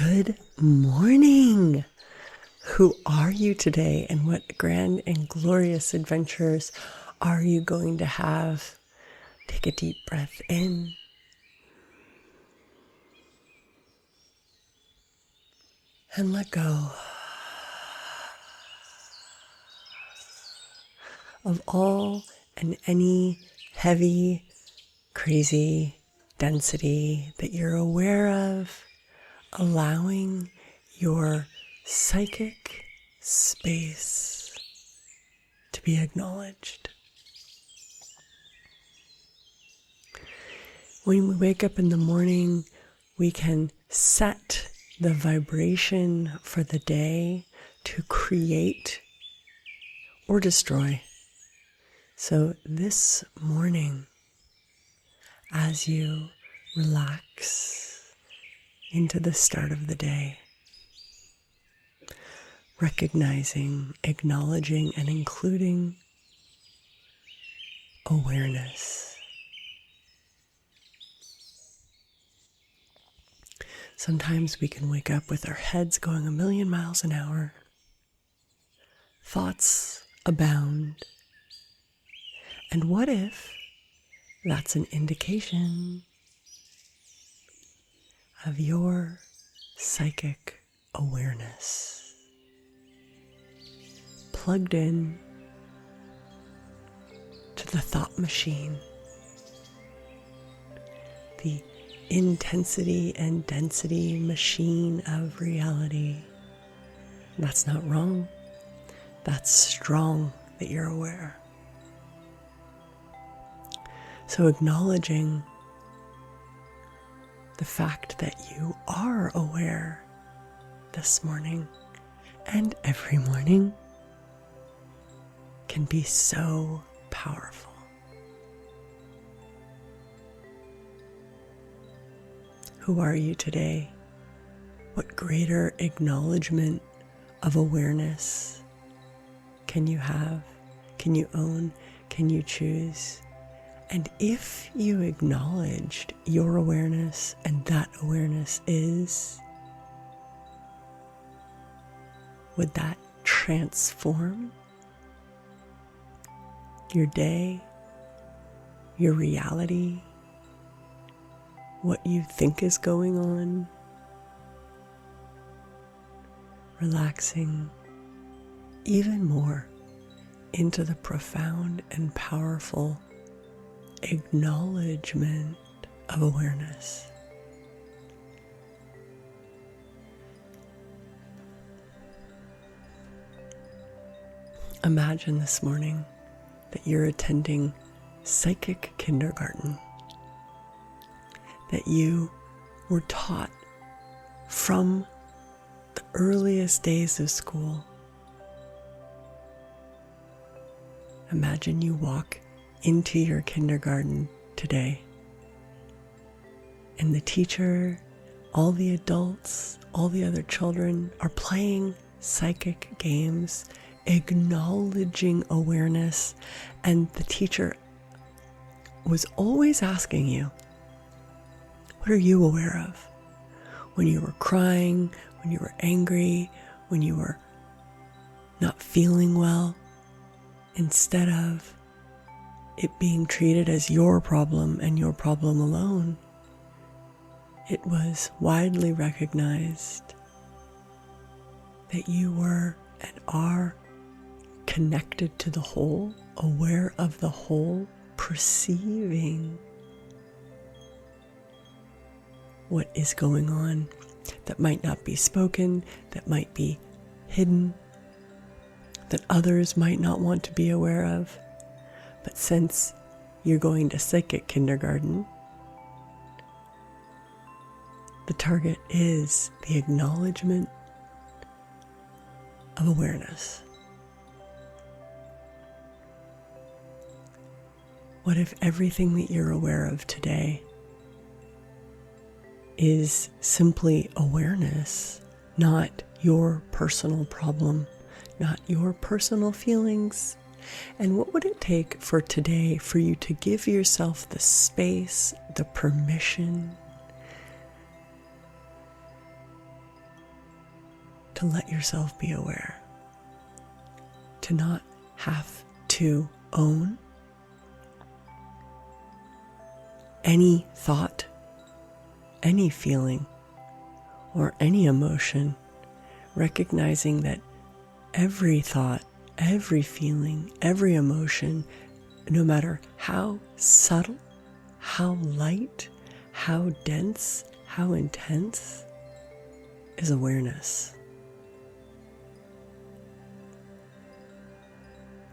Good morning. Who are you today, and what grand and glorious adventures are you going to have? Take a deep breath in and let go of all and any heavy, crazy density that you're aware of, allowing your psychic space to be acknowledged. When we wake up in the morning, we can set the vibration for the day to create or destroy. So this morning, as you relax into the start of the day, recognizing, acknowledging, and including awareness. Sometimes we can wake up with our heads going a million miles an hour. Thoughts abound. And what if that's an indication of your psychic awareness plugged in to the thought machine, the intensity and density machine of reality? That's not wrong. That's strong that you're aware. So acknowledging the fact that you are aware this morning and every morning can be so powerful. Who are you today? What greater acknowledgement of awareness can you have? Can you own? Can you choose? And if you acknowledged your awareness and that awareness is, would that transform your day, your reality, what you think is going on? Relaxing even more into the profound and powerful acknowledgement of awareness. Imagine this morning that you're attending psychic kindergarten, that you were taught from the earliest days of school. Imagine you walk into your kindergarten today, and the teacher, all the adults, all the other children are playing psychic games, acknowledging awareness, and the teacher was always asking you, what are you aware of? When you were crying, when you were angry, when you were not feeling well, instead of it being treated as your problem and your problem alone, it was widely recognized that you were and are connected to the whole, aware of the whole, perceiving what is going on that might not be spoken, that might be hidden, that others might not want to be aware of. But since you're going to psychic kindergarten, the target is the acknowledgement of awareness. What if everything that you're aware of today is simply awareness, not your personal problem, not your personal feelings? And what would it take for today for you to give yourself the space, the permission to let yourself be aware, to not have to own any thought, any feeling, or any emotion, recognizing that every thought, every feeling, every emotion, no matter how subtle, how light, how dense, how intense, is awareness.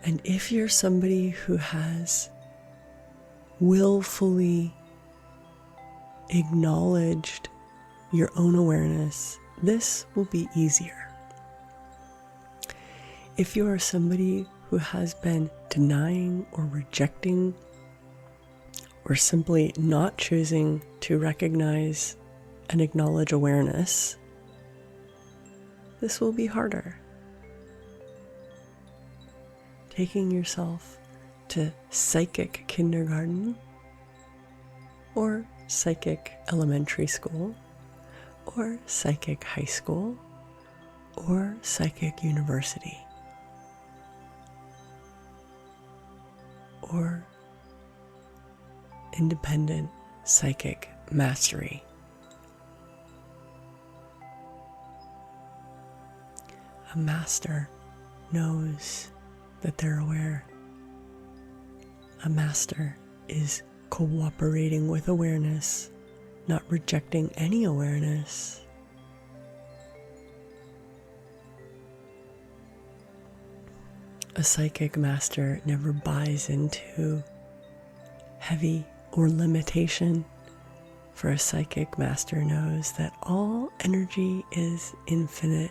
And if you're somebody who has willfully acknowledged your own awareness, this will be easier. If you are somebody who has been denying or rejecting or simply not choosing to recognize and acknowledge awareness, this will be harder. Taking yourself to psychic kindergarten or psychic elementary school or psychic high school or psychic university or independent psychic mastery. A master knows that they're aware. A master is cooperating with awareness, not rejecting any awareness. A psychic master never buys into heavy or limitation, for a psychic master knows that all energy is infinite.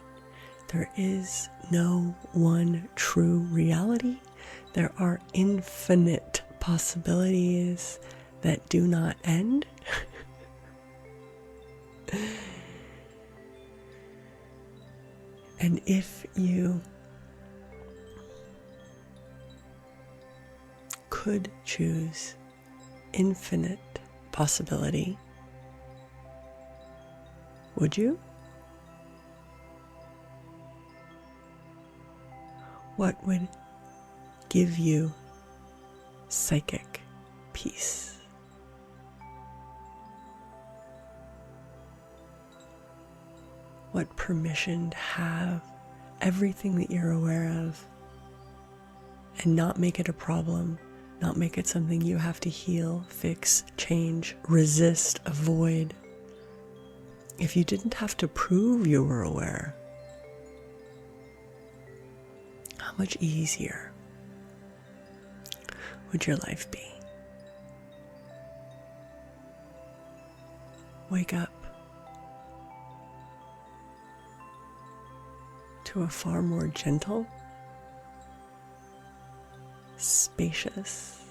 There is no one true reality. There are infinite possibilities that do not end. And if you could choose infinite possibility, would you? What would give you psychic peace? What permission to have everything that you're aware of and not make it a problem, not make it something you have to heal, fix, change, resist, avoid. If you didn't have to prove you were aware, how much easier would your life be? Wake up to a far more gentle, spacious,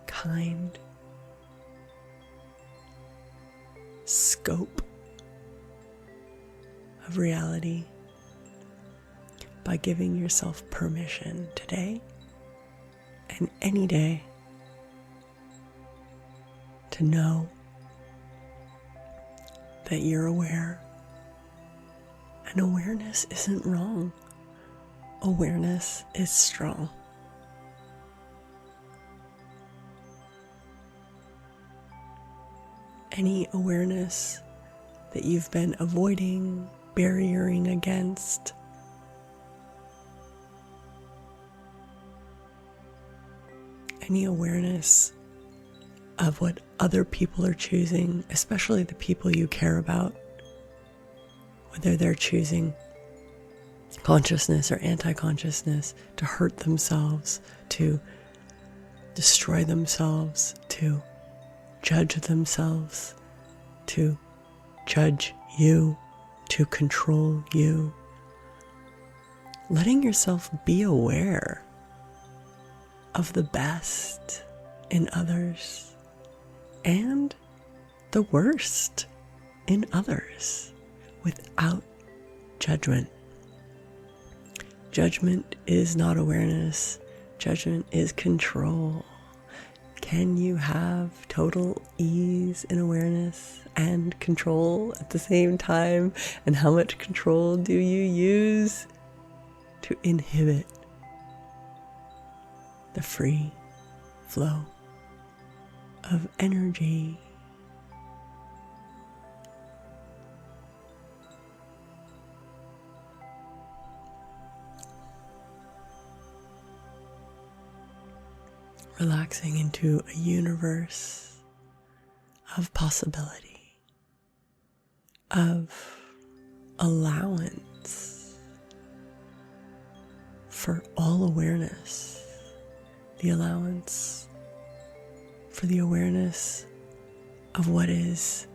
kind scope of reality by giving yourself permission today and any day to know that you're aware. And awareness isn't wrong. Awareness is strong. Any awareness that you've been avoiding, barriering against, any awareness of what other people are choosing, especially the people you care about, whether they're choosing consciousness or anti-consciousness, to hurt themselves, to destroy themselves, to judge themselves, to judge you, to control you. Letting yourself be aware of the best in others and the worst in others without judgment. Judgment is not awareness. Judgment is control. Can you have total ease in awareness and control at the same time? And how much control do you use to inhibit the free flow of energy? Relaxing into a universe of possibility, of allowance for all awareness, the allowance for the awareness of what is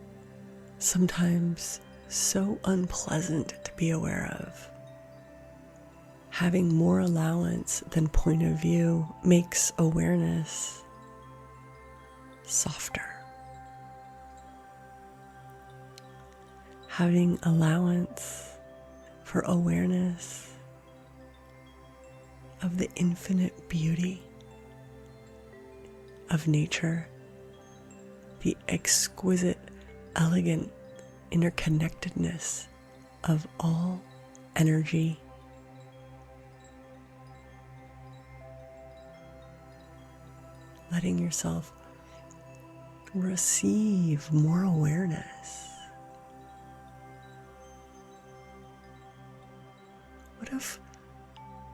sometimes so unpleasant to be aware of. Having more allowance than point of view makes awareness softer. Having allowance for awareness of the infinite beauty of nature, the exquisite, elegant interconnectedness of all energy. Letting yourself receive more awareness. What if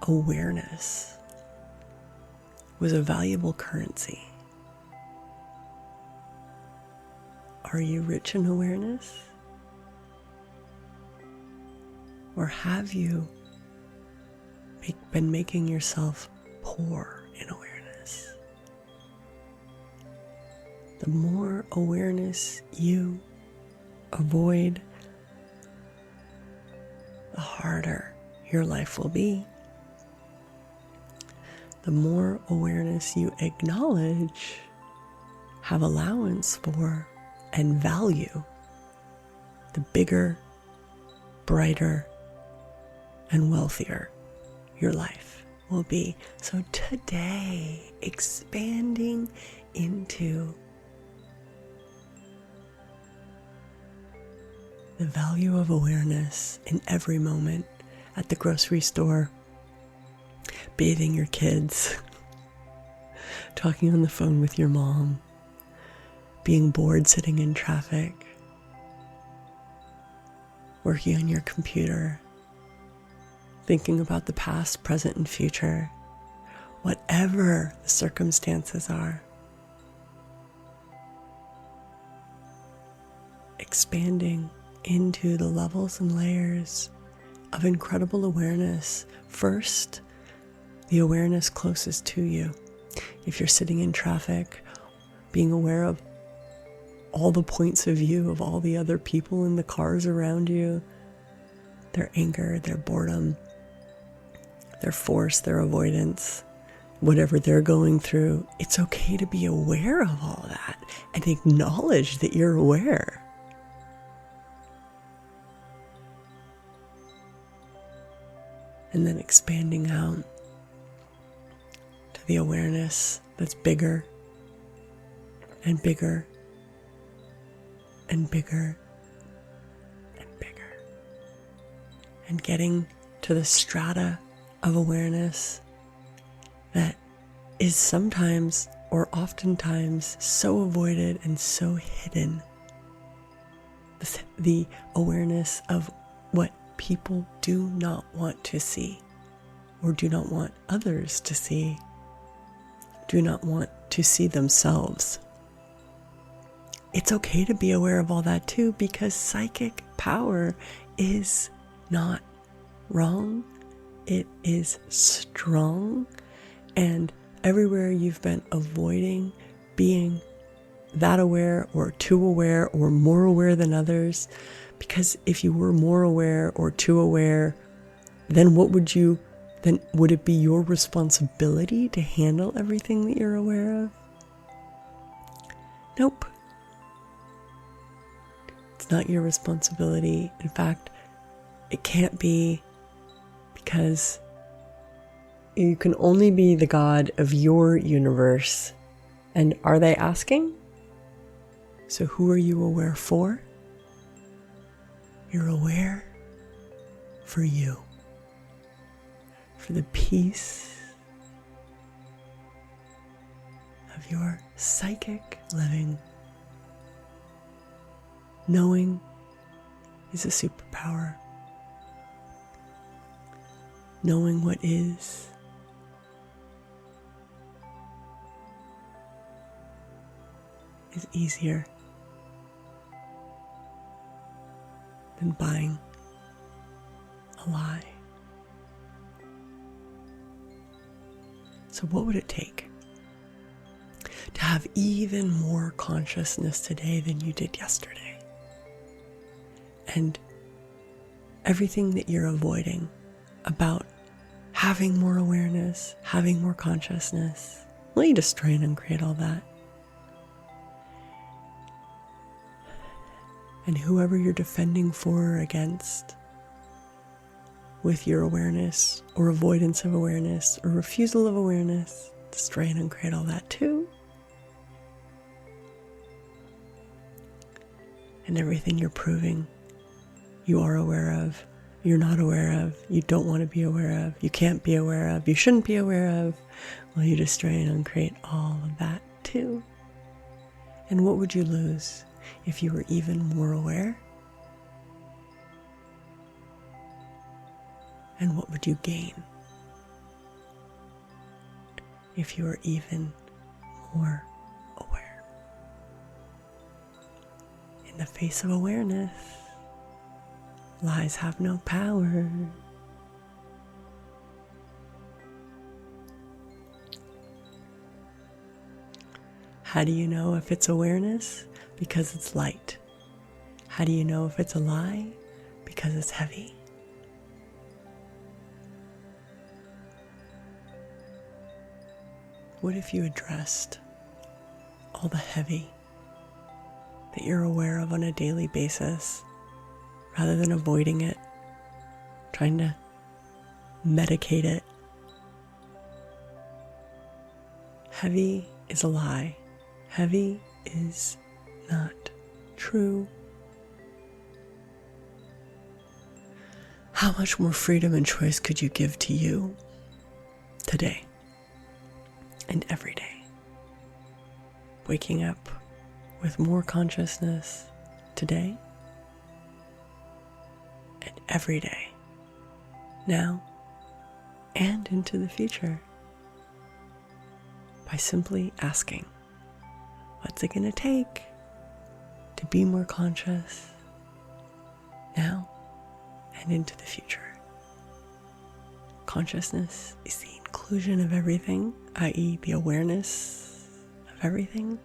awareness was a valuable currency? Are you rich in awareness? Or have you been making yourself poor in awareness? The more awareness you avoid, the harder your life will be. The more awareness you acknowledge, have allowance for, and value, the bigger, brighter, and wealthier your life will be. So today, expanding into the value of awareness in every moment, at the grocery store, bathing your kids, talking on the phone with your mom, being bored sitting in traffic, working on your computer, thinking about the past, present, and future, whatever the circumstances are. Expanding into the levels and layers of incredible awareness. First, the awareness closest to you. If you're sitting in traffic, being aware of all the points of view of all the other people in the cars around you, their anger, their boredom, their force, their avoidance, whatever they're going through, it's okay to be aware of all that and acknowledge that you're aware. And then expanding out to the awareness that's bigger and bigger and bigger and bigger. And getting to the strata of awareness that is sometimes or oftentimes so avoided and so hidden. The awareness of what people do not want to see, or do not want others to see, do not want to see themselves. It's okay to be aware of all that too, because psychic power is not wrong. It is strong, and everywhere you've been avoiding being that aware or too aware or more aware than others, because if you were more aware or too aware, then would it be your responsibility to handle everything that you're aware of? Nope. It's not your responsibility. In fact, it can't be, because you can only be the God of your universe And are they asking? So who are you aware for? You're aware for you, for the peace of your psychic living. Knowing is a superpower. Knowing what is easier than buying a lie. So what would it take to have even more consciousness today than you did yesterday? And everything that you're avoiding about having more awareness, having more consciousness, well, you just try and uncreate all that. And whoever you're defending for or against with your awareness or avoidance of awareness or refusal of awareness, destroy and uncreate all that too. And everything you're proving you are aware of, you're not aware of, you don't want to be aware of, you can't be aware of, you shouldn't be aware of, well, you destroy and uncreate all of that too. And what would you lose if you were even more aware? And what would you gain if you were even more aware? In the face of awareness, lies have no power. How do you know if it's awareness? Because it's light. How do you know if it's a lie? Because it's heavy. What if you addressed all the heavy that you're aware of on a daily basis, rather than avoiding it, trying to medicate it? Heavy is a lie. Heavy is not true. How much more freedom and choice could you give to you today and every day? Waking up with more consciousness today and every day, now and into the future, by simply asking, what's it going to take to be more conscious now and into the future? Consciousness is the inclusion of everything, i.e. the awareness of everything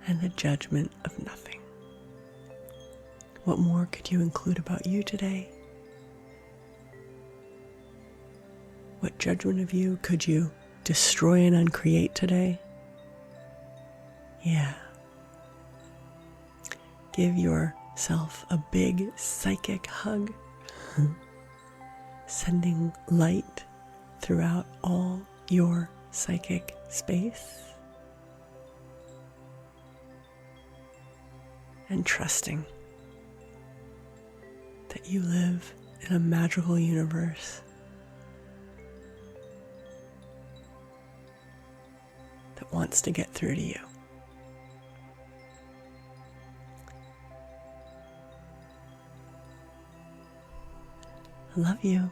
and the judgment of nothing. What more could you include about you today? What judgment of you could you destroy and uncreate today? Yeah. Give yourself a big psychic hug, sending light throughout all your psychic space, and trusting that you live in a magical universe that wants to get through to you. I love you.